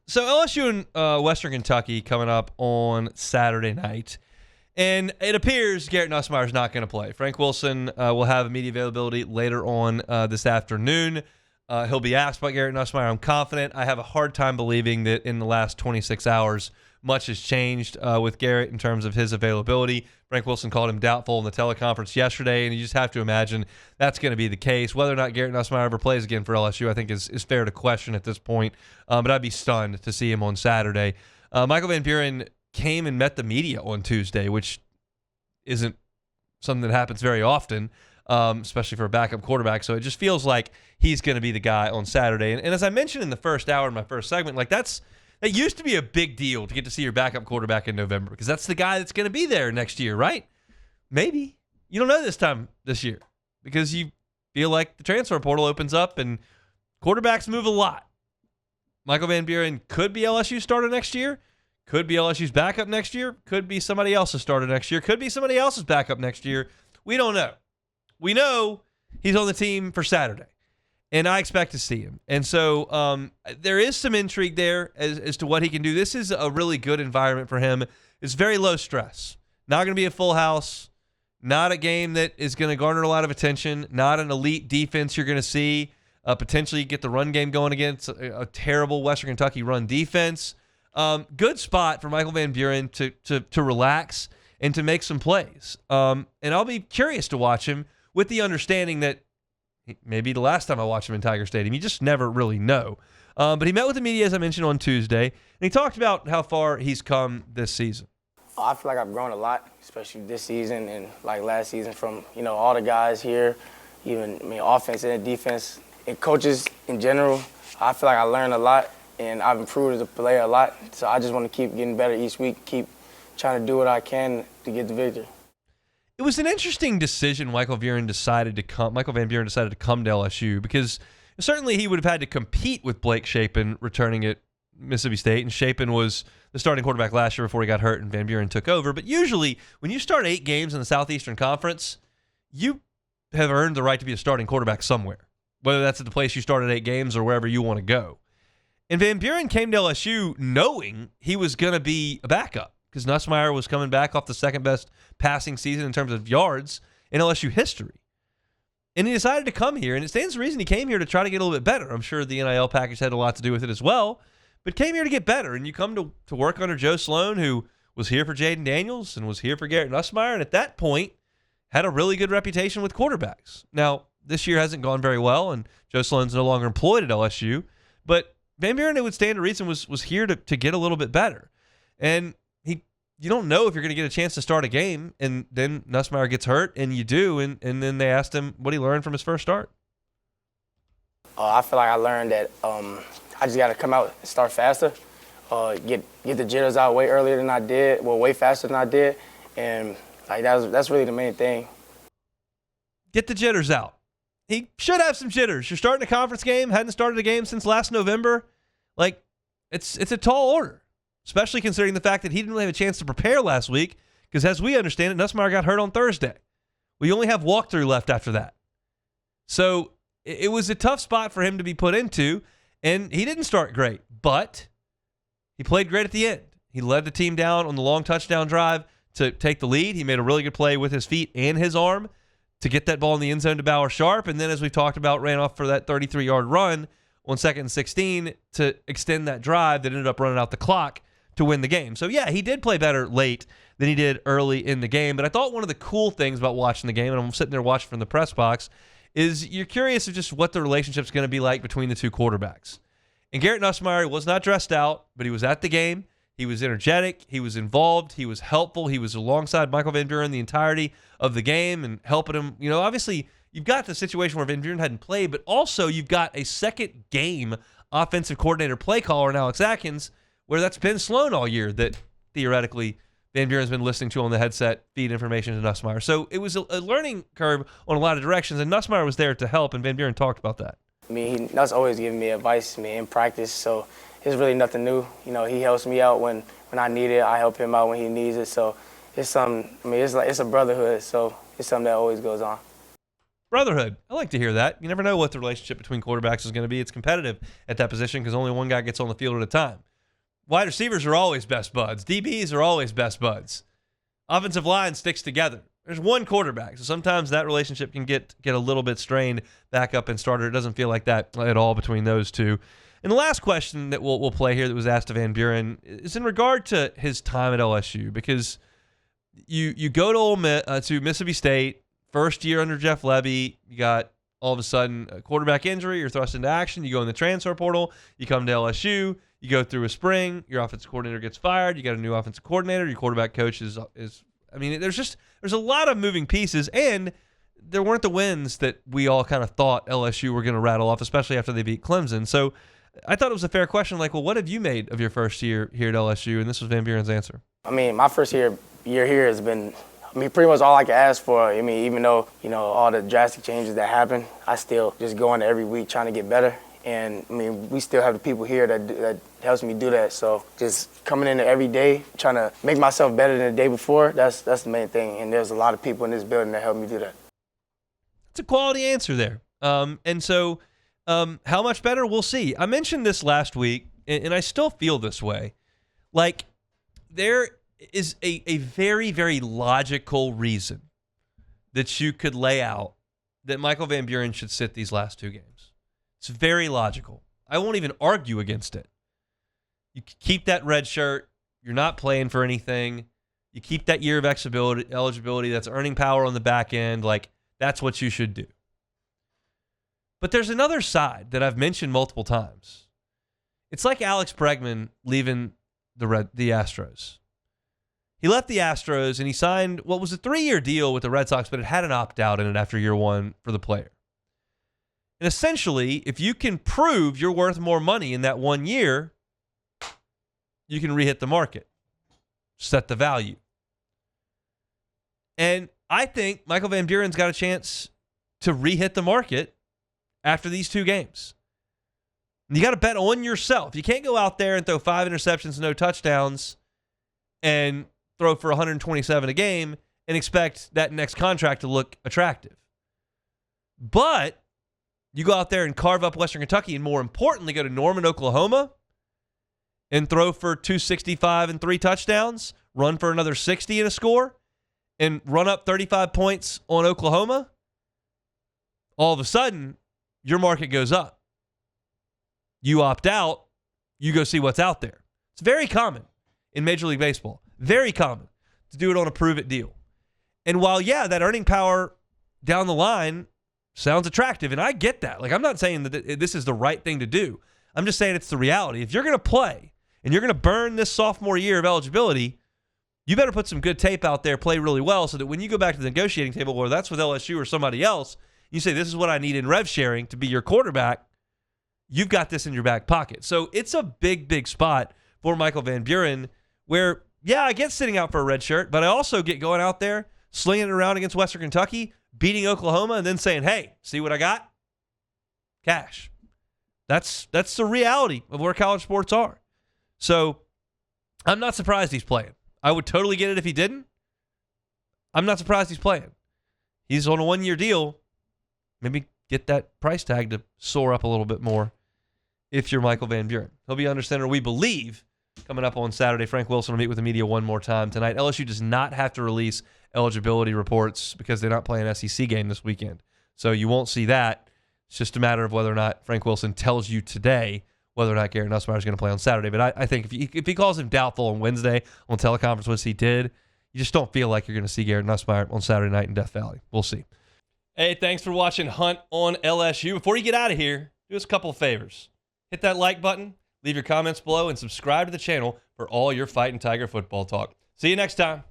So LSU and Western Kentucky coming up on Saturday night. And it appears Garrett Nussmeier is not going to play. Frank Wilson will have media availability later on this afternoon. He'll be asked about Garrett Nussmeier. I'm confident. I have a hard time believing that in the last 26 hours, much has changed with Garrett in terms of his availability. Frank Wilson called him doubtful in the teleconference yesterday, and you just have to imagine that's going to be the case. Whether or not Garrett Nussmeier ever plays again for LSU, I think is fair to question at this point. But I'd be stunned to see him on Saturday. Michael Van Buren came and met the media on Tuesday, which isn't something that happens very often, especially for a backup quarterback. So it just feels like he's going to be the guy on Saturday. And as I mentioned in the first hour in my first segment, like that used to be a big deal to get to see your backup quarterback in November because that's the guy that's going to be there next year, right? Maybe. You don't know this year because you feel like the transfer portal opens up and quarterbacks move a lot. Michael Van Buren could be LSU starter next year, could be LSU's backup next year, could be somebody else's starter next year, could be somebody else's backup next year. We don't know. We know he's on the team for Saturday. And I expect to see him. And so there is some intrigue there as to what he can do. This is a really good environment for him. It's very low stress. Not going to be a full house. Not a game that is going to garner a lot of attention. Not an elite defense you're going to see. Potentially get the run game going against a terrible Western Kentucky run defense. Good spot for Michael Van Buren to relax and to make some plays. And I'll be curious to watch him with the understanding that maybe the last time I watched him in Tiger Stadium. You just never really know. But he met with the media, as I mentioned, on Tuesday, and he talked about how far he's come this season. I feel like I've grown a lot, especially this season and like last season from, all the guys here, even offense and defense, and coaches in general. I feel like I learned a lot, and I've improved as a player a lot. So I just want to keep getting better each week, keep trying to do what I can to get the victory. It was an interesting decision Michael Van Buren decided to come to LSU because certainly he would have had to compete with Blake Shapen returning at Mississippi State, and Shapen was the starting quarterback last year before he got hurt and Van Buren took over. But usually when you start 8 games in the Southeastern Conference, you have earned the right to be a starting quarterback somewhere, whether that's at the place you started 8 games or wherever you want to go. And Van Buren came to LSU knowing he was going to be a backup, because Nussmeier was coming back off the second-best passing season in terms of yards in LSU history. And he decided to come here, and it stands to reason he came here to try to get a little bit better. I'm sure the NIL package had a lot to do with it as well, but came here to get better. And you come to work under Joe Sloan, who was here for Jaden Daniels and was here for Garrett Nussmeier, and at that point had a really good reputation with quarterbacks. Now, this year hasn't gone very well, and Joe Sloan's no longer employed at LSU, but Van Buren, it would stand to reason, was here to get a little bit better. And you don't know if you're going to get a chance to start a game, and then Nussmeier gets hurt, and you do, and then they asked him what he learned from his first start. I feel like I learned that I just got to come out and start faster, get the jitters out way earlier than I did, way faster than I did, and like that's really the main thing. Get the jitters out. He should have some jitters. You're starting a conference game, hadn't started a game since last November. Like, it's a tall order, especially considering the fact that he didn't really have a chance to prepare last week because, as we understand it, Nussmeier got hurt on Thursday. We only have walkthrough left after that. So it was a tough spot for him to be put into, and he didn't start great, but he played great at the end. He led the team down on the long touchdown drive to take the lead. He made a really good play with his feet and his arm to get that ball in the end zone to Bauer Sharp, and then, as we've talked about, ran off for that 33-yard run on 2nd and 16 to extend that drive that ended up running out the clock to win the game. So, yeah, he did play better late than he did early in the game. But I thought one of the cool things about watching the game, and I'm sitting there watching from the press box, is you're curious of just what the relationship's going to be like between the two quarterbacks. And Garrett Nussmeier was not dressed out, but he was at the game. He was energetic. He was involved. He was helpful. He was alongside Michael Van Buren the entirety of the game and helping him. Obviously, you've got the situation where Van Buren hadn't played, but also you've got a second game offensive coordinator play caller in Alex Atkins, where that's Ben Sloan all year that theoretically Van Buren's been listening to on the headset, feed information to Nussmeier. So it was a learning curve on a lot of directions, and Nussmeier was there to help, and Van Buren talked about that. Nuss always giving me advice, in practice, so it's really nothing new. He helps me out when I need it. I help him out when he needs it. So it's something, it's a brotherhood, so it's something that always goes on. Brotherhood. I like to hear that. You never know what the relationship between quarterbacks is going to be. It's competitive at that position because only one guy gets on the field at a time. wide receivers are always best buds. DBs are always best buds. Offensive line sticks together. There's one quarterback, so sometimes that relationship can get a little bit strained. Backup and starter, it doesn't feel like that at all between those two. And the last question that we'll play here that was asked of Van Buren is in regard to his time at LSU, because you go to Mississippi State, first year under Jeff Lebby, you got all of a sudden a quarterback injury, you're thrust into action, you go in the transfer portal, you come to LSU, you go through a spring, your offensive coordinator gets fired, you got a new offensive coordinator, your quarterback coach is I mean, there's a lot of moving pieces, and there weren't the wins that we all kind of thought LSU were going to rattle off, especially after they beat Clemson. So I thought it was a fair question, like, well, what have you made of your first year here at LSU? And this was Van Buren's answer. I mean, my first year here has been, pretty much all I could ask for. I mean, even though, all the drastic changes that happen, I still just go into every week trying to get better. And, we still have the people here that helps me do that. So just coming in every day, trying to make myself better than the day before, that's the main thing. And there's a lot of people in this building that help me do that. It's a quality answer there. And so how much better? We'll see. I mentioned this last week, and I still feel this way. Like, there is a very, very logical reason that you could lay out that Michael Van Buren should sit these last two games. It's very logical. I won't even argue against it. You keep that red shirt. You're not playing for anything. You keep that year of eligibility. That's earning power on the back end. Like, that's what you should do. But there's another side that I've mentioned multiple times. It's like Alex Bregman leaving the Astros. He left the Astros and he signed what was a 3-year deal with the Red Sox, but it had an opt-out in it after year one for the player. And essentially, if you can prove you're worth more money in that 1 year, you can re-hit the market, set the value. And I think Michael Van Buren's got a chance to re-hit the market after these two games. And you got to bet on yourself. You can't go out there and throw 5 interceptions, no touchdowns, and throw for 127 a game and expect that next contract to look attractive. But you go out there and carve up Western Kentucky, and more importantly, go to Norman, Oklahoma, and throw for 265 and 3 touchdowns, run for another 60 and a score, and run up 35 points on Oklahoma, all of a sudden, your market goes up. You opt out, you go see what's out there. It's very common in Major League Baseball. Very common to do it on a prove-it deal. And while, yeah, that earning power down the line sounds attractive, and I get that. Like, I'm not saying that this is the right thing to do. I'm just saying it's the reality. If you're going to play and you're going to burn this sophomore year of eligibility, you better put some good tape out there, play really well, so that when you go back to the negotiating table, whether that's with LSU or somebody else, you say, this is what I need in rev sharing to be your quarterback, you've got this in your back pocket. So it's a big, big spot for Michael Van Buren where, yeah, I get sitting out for a red shirt, but I also get going out there, slinging it around against Western Kentucky, beating Oklahoma, and then saying, hey, see what I got? Cash. That's the reality of where college sports are. So I'm not surprised he's playing. I would totally get it if he didn't. I'm not surprised he's playing. He's on a 1-year deal. Maybe get that price tag to soar up a little bit more if you're Michael Van Buren. He'll be under center, we believe, coming up on Saturday. Frank Wilson will meet with the media one more time tonight. LSU does not have to release eligibility reports because they're not playing an SEC game this weekend. So you won't see that. It's just a matter of whether or not Frank Wilson tells you today whether or not Garrett Nussmeier is going to play on Saturday. But I think if he calls him doubtful on Wednesday on teleconference, which he did, you just don't feel like you're going to see Garrett Nussmeier on Saturday night in Death Valley. We'll see. Hey, thanks for watching Hunt on LSU. Before you get out of here, do us a couple of favors. Hit that like button, leave your comments below, and subscribe to the channel for all your Fighting Tiger football talk. See you next time.